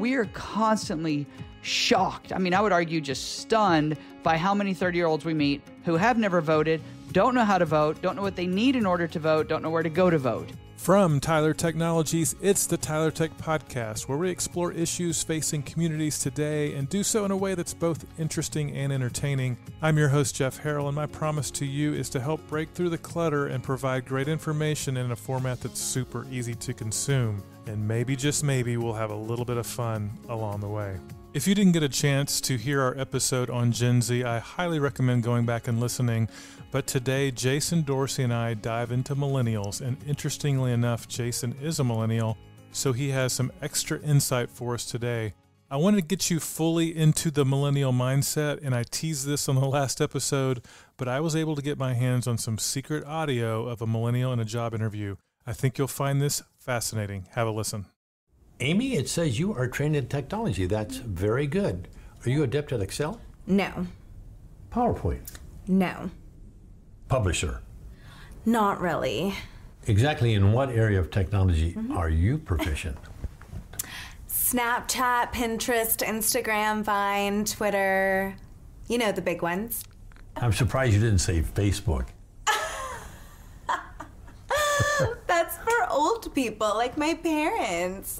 we are constantly shocked. I mean, I would argue just stunned by how many 30-year-olds we meet who have never voted, don't know how to vote, don't know what they need in order to vote, don't know where to go to vote. From Tyler Technologies, it's the Tyler Tech Podcast, where we explore issues facing communities today and do so in a way that's both interesting and entertaining. I'm your host, Jeff Harrell, and my promise to you is to help break through the clutter and provide great information in a format that's super easy to consume. And maybe, just maybe, we'll have a little bit of fun along the way. If you didn't get a chance to hear our episode on Gen Z, I highly recommend going back and listening. But today, Jason Dorsey and I dive into millennials, and interestingly enough, Jason is a millennial, so he has some extra insight for us today. I wanted to get you fully into the millennial mindset, and I teased this on the last episode, but I was able to get my hands on some secret audio of a millennial in a job interview. I think you'll find this fascinating. Have a listen. Amy, it says you are trained in technology. That's very good. Are you adept at Excel? No. PowerPoint? No. Publisher? Not really. Exactly in what area of technology are you proficient? Snapchat, Pinterest, Instagram, Vine, Twitter. You know, the big ones. I'm surprised you didn't say Facebook. That's for old people, like my parents.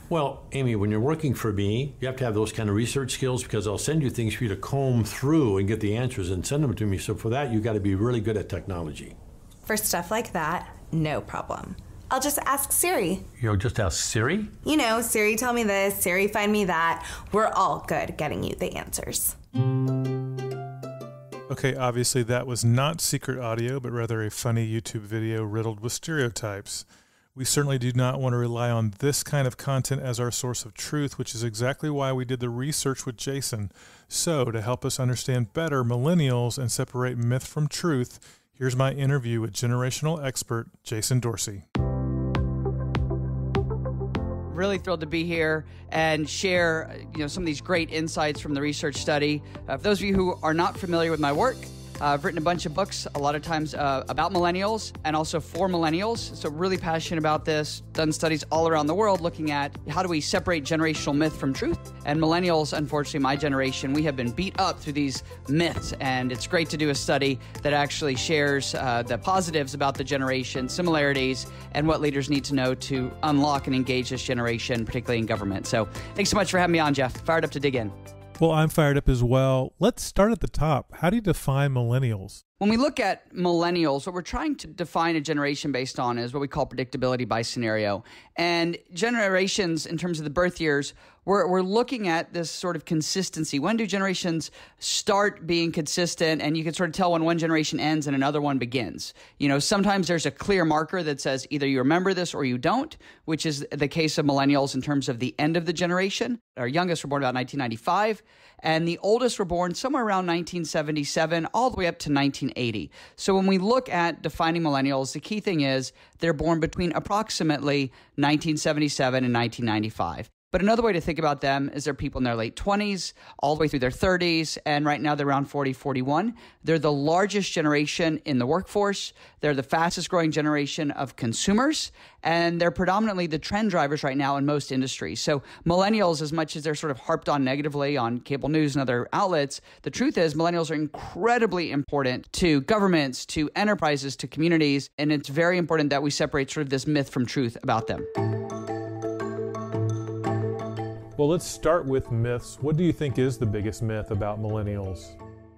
Well, Amy, when you're working for me, you have to have those kind of research skills because I'll send you things for you to comb through and get the answers and send them to me. So for that, you got to be really good at technology. For stuff like that, no problem. I'll just ask Siri. You'll just ask Siri? You know, Siri tell me this, Siri find me that. We're all good at getting you the answers. Okay, obviously that was not secret audio, but rather a funny YouTube video riddled with stereotypes. We certainly do not want to rely on this kind of content as our source of truth, which is exactly why we did the research with Jason. So, to help us understand better millennials and separate myth from truth, here's my interview with generational expert Jason Dorsey. Really thrilled to be here and share some of these great insights from the research study. For those of you who are not familiar with my work, I've written a bunch of books, a lot of times about millennials and also for millennials. So really passionate about this, done studies all around the world looking at how do we separate generational myth from truth. And millennials, unfortunately, my generation, we have been beat up through these myths. And it's great to do a study that actually shares the positives about the generation, similarities, and what leaders need to know to unlock and engage this generation, particularly in government. So thanks so much for having me on, Jeff. Fired up to dig in. Well, I'm fired up as well. Let's start at the top. How do you define millennials? When we look at millennials, what we're trying to define a generation based on is what we call predictability by scenario. And generations, in terms of the birth years, we're looking at this sort of consistency. When do generations start being consistent? And you can sort of tell when one generation ends and another one begins. You know, sometimes there's a clear marker that says either you remember this or you don't, which is the case of millennials in terms of the end of the generation. Our youngest were born about 1995, and the oldest were born somewhere around 1977, all the way up to 1980. So when we look at defining millennials, the key thing is they're born between approximately 1977 and 1995. But another way to think about them is they're people in their late 20s, all the way through their 30s, and right now they're around 40, 41. They're the largest generation in the workforce. They're the fastest growing generation of consumers, and they're predominantly the trend drivers right now in most industries. So millennials, as much as they're sort of harped on negatively on cable news and other outlets, the truth is millennials are incredibly important to governments, to enterprises, to communities, and it's very important that we separate sort of this myth from truth about them. Well, let's start with myths. What do you think is the biggest myth about millennials?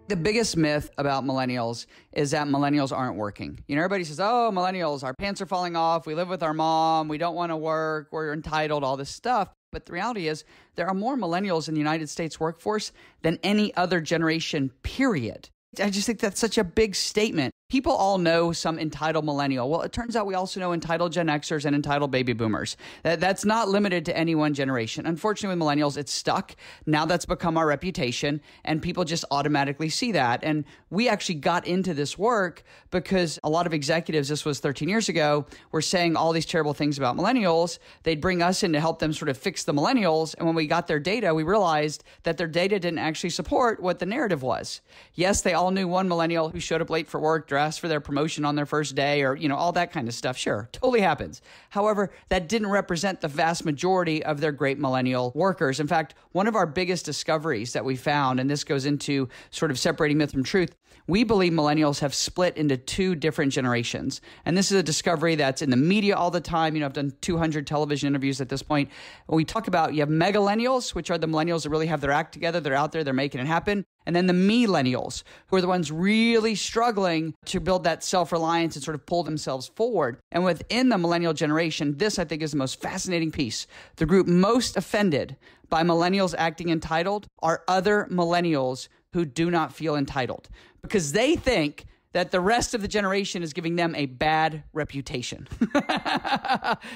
The biggest myth about millennials is that millennials aren't working. You know, everybody says, oh, millennials, our pants are falling off. We live with our mom. We don't want to work. We're entitled, all this stuff. But the reality is there are more millennials in the United States workforce than any other generation, period. I just think that's such a big statement. People all know some entitled millennial. Well, it turns out we also know entitled Gen Xers and entitled baby boomers. That's not limited to any one generation. Unfortunately, with millennials, it's stuck. Now that's become our reputation, and people just automatically see that. And we actually got into this work because a lot of executives, this was 13 years ago, were saying all these terrible things about millennials. They'd bring us in to help them sort of fix the millennials. And when we got their data, we realized that their data didn't actually support what the narrative was. Yes, they all knew one millennial who showed up late for work, stress for their promotion on their first day or, all that kind of stuff. Sure, totally happens. However, that didn't represent the vast majority of their great millennial workers. In fact, one of our biggest discoveries that we found, and this goes into sort of separating myth from truth, we believe millennials have split into two different generations. And this is a discovery that's in the media all the time. I've done 200 television interviews at this point. When we talk about, you have megalennials, which are the millennials that really have their act together. They're out there, they're making it happen. And then the millennials, who are the ones really struggling to build that self-reliance and sort of pull themselves forward. And within the millennial generation, this I think is the most fascinating piece. The group most offended by millennials acting entitled are other millennials who do not feel entitled, because they think that the rest of the generation is giving them a bad reputation.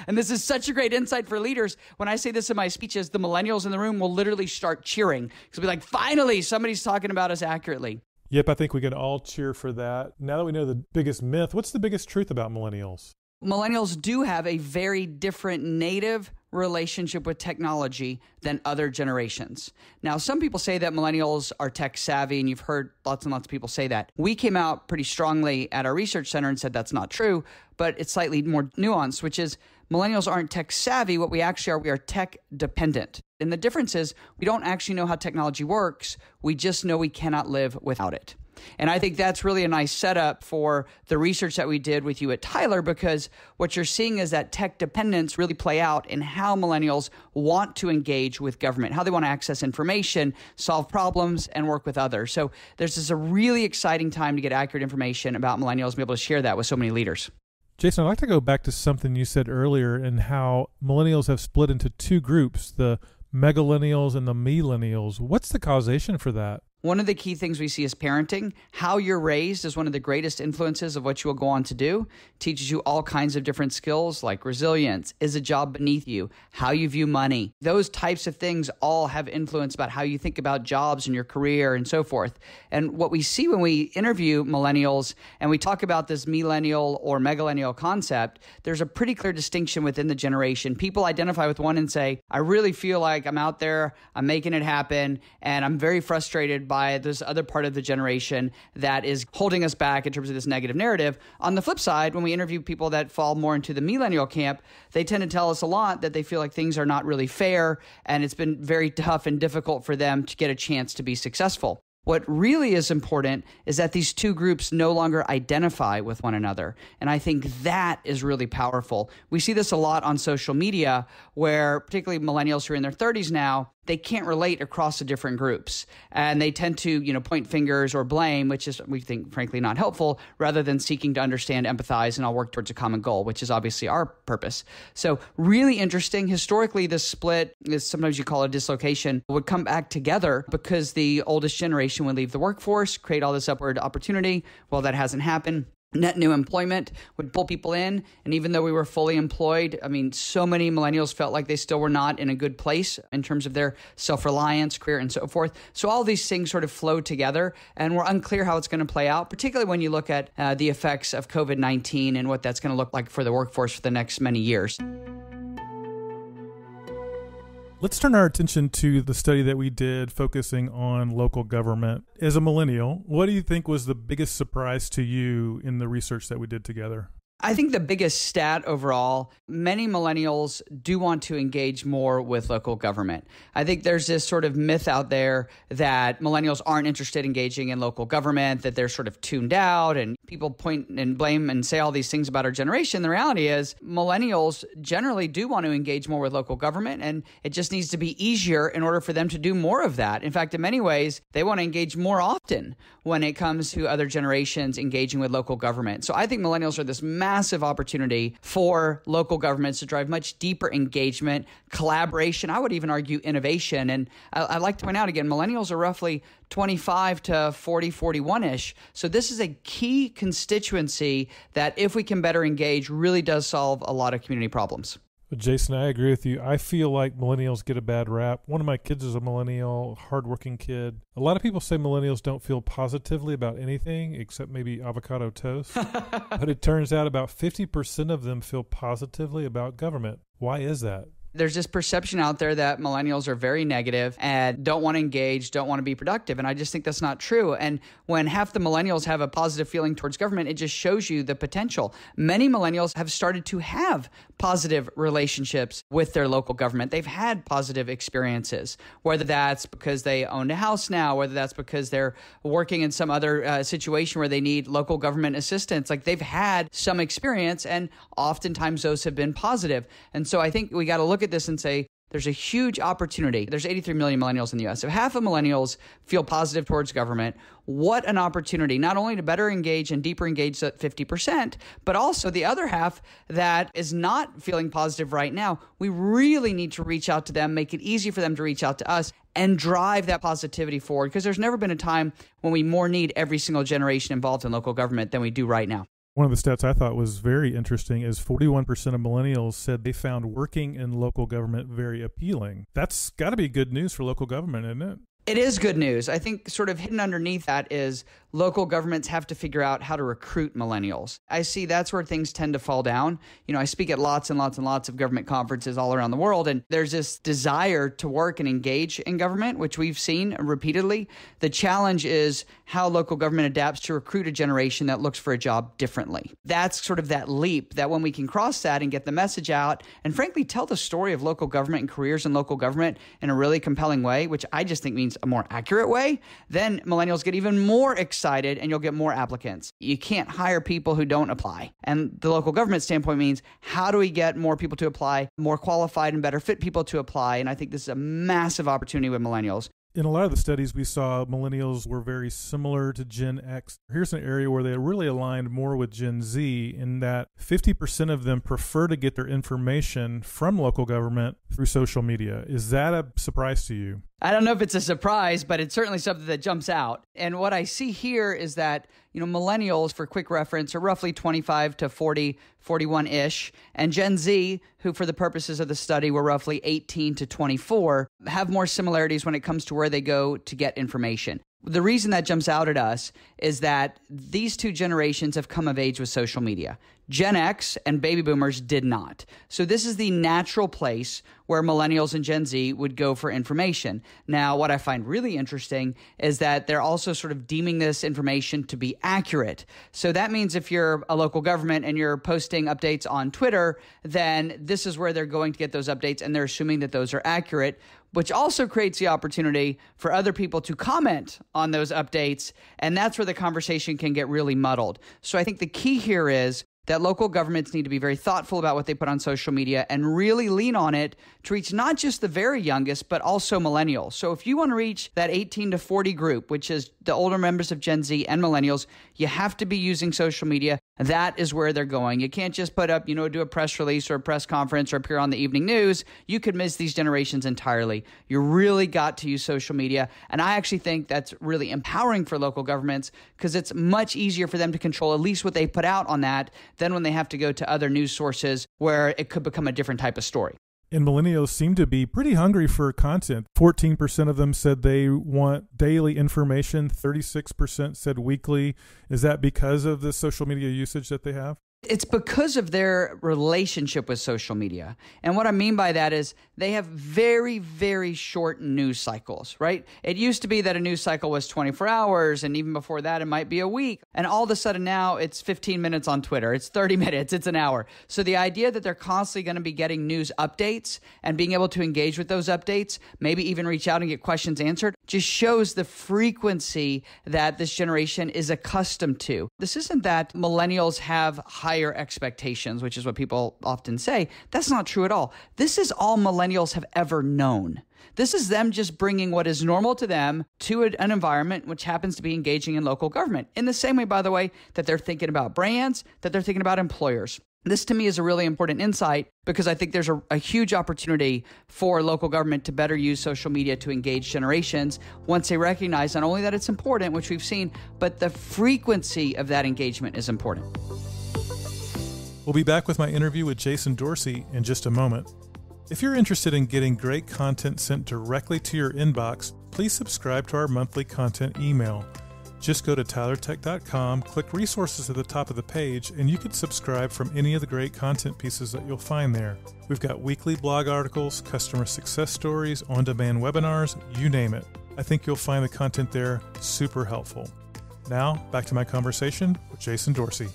And this is such a great insight for leaders. When I say this in my speeches, the millennials in the room will literally start cheering. Because they'll be like, finally, somebody's talking about us accurately. Yep, I think we can all cheer for that. Now that we know the biggest myth, what's the biggest truth about millennials? Millennials do have a very different native relationship with technology than other generations. Now, some people say that millennials are tech savvy, and you've heard lots and lots of people say that. We came out pretty strongly at our research center and said that's not true, but it's slightly more nuanced, which is millennials aren't tech savvy. What we actually are, we are tech dependent. And the difference is we don't actually know how technology works. We just know we cannot live without it. And I think that's really a nice setup for the research that we did with you at Tyler, because what you're seeing is that tech dependence really play out in how millennials want to engage with government, how they want to access information, solve problems, and work with others. So there's this a really exciting time to get accurate information about millennials and be able to share that with so many leaders. Jason, I'd like to go back to something you said earlier and how millennials have split into two groups, the megalennials and the millennials. What's the causation for that? One of the key things we see is parenting. How you're raised is one of the greatest influences of what you will go on to do. Teaches you all kinds of different skills like resilience, is a job beneath you, how you view money. Those types of things all have influence about how you think about jobs and your career and so forth. And what we see when we interview millennials and we talk about this millennial or megalennial concept, there's a pretty clear distinction within the generation. People identify with one and say, I really feel like I'm out there, I'm making it happen, and I'm very frustrated by this other part of the generation that is holding us back in terms of this negative narrative. On the flip side, when we interview people that fall more into the millennial camp, they tend to tell us a lot that they feel like things are not really fair and it's been very tough and difficult for them to get a chance to be successful. What really is important is that these two groups no longer identify with one another. And I think that is really powerful. We see this a lot on social media where particularly millennials who are in their 30s now, they can't relate across the different groups. And they tend to, point fingers or blame, which is, we think, frankly, not helpful, rather than seeking to understand, empathize, and all work towards a common goal, which is obviously our purpose. So really interesting. Historically, this split is sometimes you call it a dislocation, would come back together because the oldest generation would leave the workforce, create all this upward opportunity. Well, that hasn't happened. Net new employment would pull people in. And even though we were fully employed, so many millennials felt like they still were not in a good place in terms of their self-reliance, career, and so forth. So all these things sort of flow together, and we're unclear how it's going to play out, particularly when you look at the effects of COVID-19 and what that's going to look like for the workforce for the next many years. Let's turn our attention to the study that we did focusing on local government. As a millennial, what do you think was the biggest surprise to you in the research that we did together? I think the biggest stat overall, many millennials do want to engage more with local government. I think there's this sort of myth out there that millennials aren't interested in engaging in local government, that they're sort of tuned out, and people point and blame and say all these things about our generation. The reality is millennials generally do want to engage more with local government, and it just needs to be easier in order for them to do more of that. In fact, in many ways, they want to engage more often when it comes to other generations engaging with local government. So I think millennials are this massive opportunity for local governments to drive much deeper engagement, collaboration, I would even argue innovation. And I'd like to point out again, millennials are roughly 25 to 40, 41-ish. So this is a key constituency that if we can better engage, really does solve a lot of community problems. Jason, I agree with you. I feel like millennials get a bad rap. One of my kids is a millennial, hardworking kid. A lot of people say millennials don't feel positively about anything except maybe avocado toast. But it turns out about 50% of them feel positively about government. Why is that? There's this perception out there that millennials are very negative and don't want to engage, don't want to be productive. And I just think that's not true. And when half the millennials have a positive feeling towards government, it just shows you the potential. Many millennials have started to have positive relationships with their local government. They've had positive experiences, whether that's because they owned a house now, whether that's because they're working in some other situation where they need local government assistance. Like, they've had some experience, and oftentimes those have been positive. And so I think we got to look at this and say, there's a huge opportunity. There's 83 million millennials in the U.S. If half of millennials feel positive towards government, what an opportunity, not only to better engage and deeper engage that 50%, but also the other half that is not feeling positive right now. We really need to reach out to them, make it easy for them to reach out to us, and drive that positivity forward, because there's never been a time when we more need every single generation involved in local government than we do right now. One of the stats I thought was very interesting is 41% of millennials said they found working in local government very appealing. That's got to be good news for local government, isn't it? It is good news. I think sort of hidden underneath that is local governments have to figure out how to recruit millennials. I see that's where things tend to fall down. You know, I speak at lots and lots and lots of government conferences all around the world, and there's this desire to work and engage in government, which we've seen repeatedly. The challenge is how local government adapts to recruit a generation that looks for a job differently. That's sort of that leap that when we can cross that and get the message out and frankly tell the story of local government and careers in local government in a really compelling way, which I just think means a more accurate way, then millennials get even more excited and you'll get more applicants. You can't hire people who don't apply. And the local government standpoint means, how do we get more people to apply, more qualified and better fit people to apply? And I think this is a massive opportunity with millennials. In a lot of the studies we saw, millennials were very similar to Gen X. Here's an area where they really aligned more with Gen Z in that 50% of them prefer to get their information from local government through social media. Is that a surprise to you? I don't know if it's a surprise, but it's certainly something that jumps out. And what I see here is that, millennials, for quick reference, are roughly 25 to 40, 41-ish. And Gen Z, who for the purposes of the study were roughly 18 to 24, have more similarities when it comes to where they go to get information. The reason that jumps out at us is that these two generations have come of age with social media. Gen X and baby boomers did not. So this is the natural place where millennials and Gen Z would go for information. Now, what I find really interesting is that they're also sort of deeming this information to be accurate. So that means if you're a local government and you're posting updates on Twitter, then this is where they're going to get those updates, and they're assuming that those are accurate, which also creates the opportunity for other people to comment on those updates. And that's where the conversation can get really muddled. So I think the key here is that local governments need to be very thoughtful about what they put on social media and really lean on it to reach not just the very youngest, but also millennials. So if you want to reach that 18 to 40 group, which is the older members of Gen Z and millennials, you have to be using social media. That is where they're going. You can't just put up, do a press release or a press conference or appear on the evening news. You could miss these generations entirely. You really got to use social media. And I actually think that's really empowering for local governments, because it's much easier for them to control at least what they put out on that than when they have to go to other news sources where it could become a different type of story. And millennials seem to be pretty hungry for content. 14% of them said they want daily information. 36% said weekly. Is that because of the social media usage that they have? It's because of their relationship with social media. And what I mean by that is they have very, very short news cycles, right? It used to be that a news cycle was 24 hours, and even before that, it might be a week. And all of a sudden now it's 15 minutes on Twitter. It's 30 minutes. It's an hour. So the idea that they're constantly going to be getting news updates and being able to engage with those updates, maybe even reach out and get questions answered, just shows the frequency that this generation is accustomed to. This isn't that millennials have higher expectations, which is what people often say. That's not true at all. This is all millennials have ever known. This is them just bringing what is normal to them to an environment which happens to be engaging in local government. In the same way, by the way, that they're thinking about brands, that they're thinking about employers. This to me is a really important insight, because I think there's a huge opportunity for local government to better use social media to engage generations once they recognize not only that it's important, which we've seen, but the frequency of that engagement is important. We'll be back with my interview with Jason Dorsey in just a moment. If you're interested in getting great content sent directly to your inbox, please subscribe to our monthly content email. Just go to tylertech.com, click resources at the top of the page, and you can subscribe from any of the great content pieces that you'll find there. We've got weekly blog articles, customer success stories, on-demand webinars, you name it. I think you'll find the content there super helpful. Now, back to my conversation with Jason Dorsey.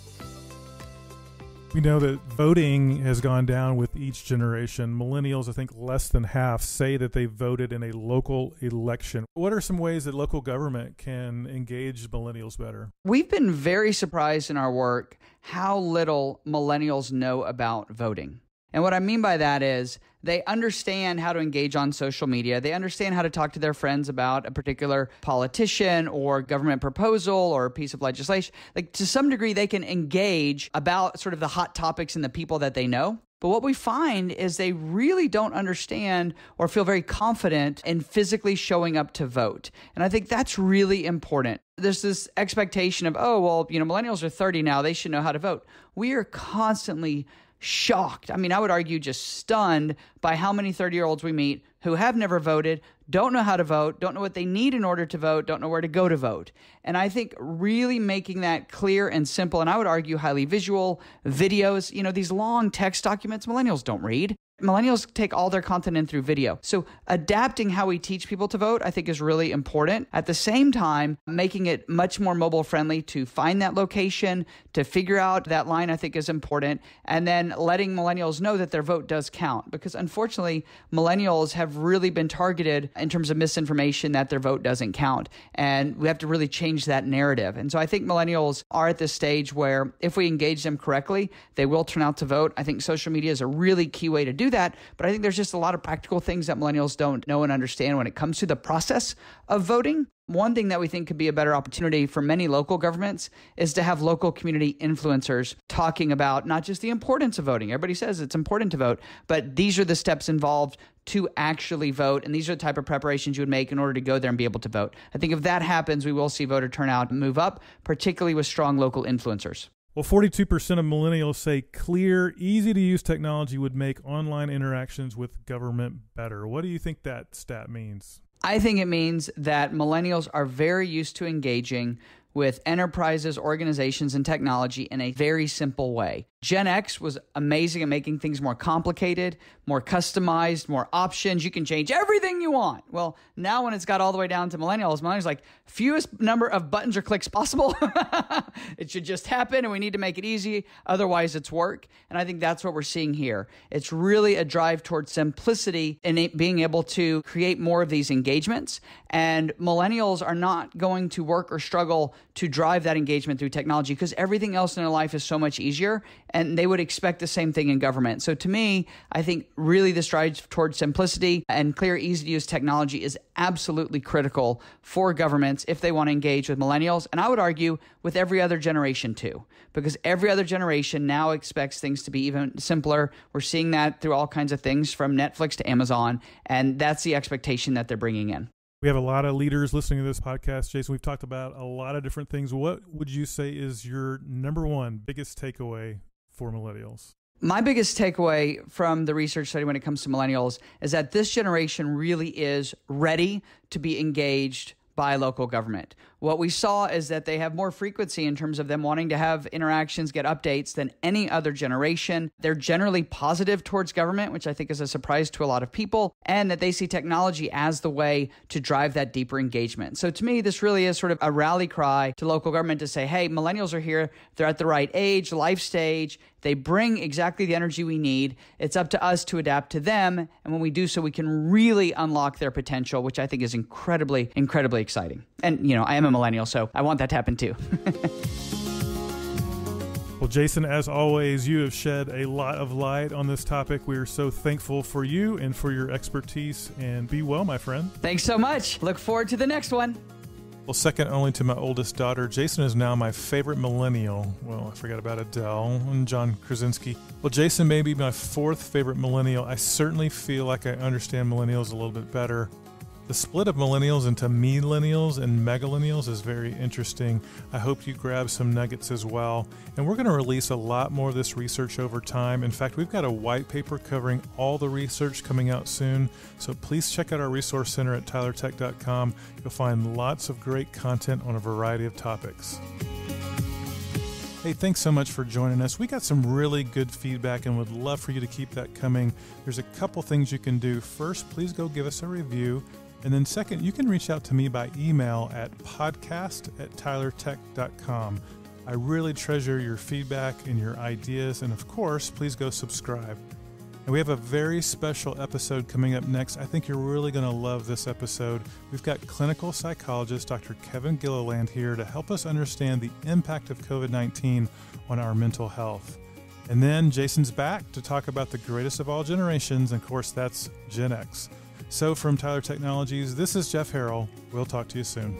We know that voting has gone down with each generation. Millennials, I think less than half, say that they voted in a local election. What are some ways that local government can engage millennials better? We've been very surprised in our work how little millennials know about voting. And what I mean by that is they understand how to engage on social media. They understand how to talk to their friends about a particular politician or government proposal or a piece of legislation. Like, to some degree, they can engage about sort of the hot topics and the people that they know. But what we find is they really don't understand or feel very confident in physically showing up to vote. And I think that's really important. There's this expectation of, oh, well, millennials are 30 now. They should know how to vote. We are constantly shocked. I mean, I would argue just stunned by how many 30-year-olds we meet who have never voted, don't know how to vote, don't know what they need in order to vote, don't know where to go to vote. And I think really making that clear and simple, and I would argue highly visual, videos, these long text documents, millennials don't read. Millennials take all their content in through video. So adapting how we teach people to vote, I think, is really important. At the same time, making it much more mobile friendly to find that location, to figure out that line, I think is important. And then letting millennials know that their vote does count. Because unfortunately, millennials have really been targeted in terms of misinformation that their vote doesn't count. And we have to really change that narrative. And so I think millennials are at this stage where if we engage them correctly, they will turn out to vote. I think social media is a really key way to do that, but I think there's just a lot of practical things that millennials don't know and understand when it comes to the process of voting. One thing that we think could be a better opportunity for many local governments is to have local community influencers talking about not just the importance of voting. Everybody says it's important to vote, but these are the steps involved to actually vote, and these are the type of preparations you would make in order to go there and be able to vote. I think if that happens, we will see voter turnout move up, particularly with strong local influencers. Well, 42% of millennials say clear, easy-to-use technology would make online interactions with government better. What do you think that stat means? I think it means that millennials are very used to engaging with enterprises, organizations, and technology in a very simple way. Gen X was amazing at making things more complicated, more customized, more options. You can change everything you want. Well, now when it's got all the way down to millennials like fewest number of buttons or clicks possible. It should just happen, and we need to make it easy. Otherwise, it's work. And I think that's what we're seeing here. It's really a drive towards simplicity and being able to create more of these engagements. And millennials are not going to work or struggle to drive that engagement through technology because everything else in their life is so much easier. And they would expect the same thing in government. So to me, I think really this drive towards simplicity and clear, easy-to-use technology is absolutely critical for governments if they want to engage with millennials. And I would argue with every other generation too, because every other generation now expects things to be even simpler. We're seeing that through all kinds of things from Netflix to Amazon. And that's the expectation that they're bringing in. We have a lot of leaders listening to this podcast. Jason, we've talked about a lot of different things. What would you say is your number one biggest takeaway for millennials? My biggest takeaway from the research study when it comes to millennials is that this generation really is ready to be engaged by local government. What we saw is that they have more frequency in terms of them wanting to have interactions, get updates than any other generation. They're generally positive towards government, which I think is a surprise to a lot of people, and that they see technology as the way to drive that deeper engagement. So to me, this really is sort of a rally cry to local government to say, hey, millennials are here. They're at the right age, life stage. They bring exactly the energy we need. It's up to us to adapt to them. And when we do so, we can really unlock their potential, which I think is incredibly, incredibly exciting. And, I am a millennial, so I want that to happen too. Well, Jason, as always, you have shed a lot of light on this topic. We are so thankful for you and for your expertise. And be well, my friend. Thanks so much. Look forward to the next one. Well, second only to my oldest daughter, Jason is now my favorite millennial. Well, I forgot about Adele and John Krasinski. Well, Jason may be my fourth favorite millennial. I certainly feel like I understand millennials a little bit better. The split of millennials into millennials and megalennials is very interesting. I hope you grab some nuggets as well. And we're going to release a lot more of this research over time. In fact, we've got a white paper covering all the research coming out soon. So please check out our resource center at tylertech.com. You'll find lots of great content on a variety of topics. Hey, thanks so much for joining us. We got some really good feedback and would love for you to keep that coming. There's a couple things you can do. First, please go give us a review. And then second, you can reach out to me by email at podcast@tylertech.com. I really treasure your feedback and your ideas. And of course, please go subscribe. And we have a very special episode coming up next. I think you're really going to love this episode. We've got clinical psychologist Dr. Kevin Gilliland here to help us understand the impact of COVID-19 on our mental health. And then Jason's back to talk about the greatest of all generations. And of course, that's Gen X. So from Tyler Technologies, this is Jeff Harrell. We'll talk to you soon.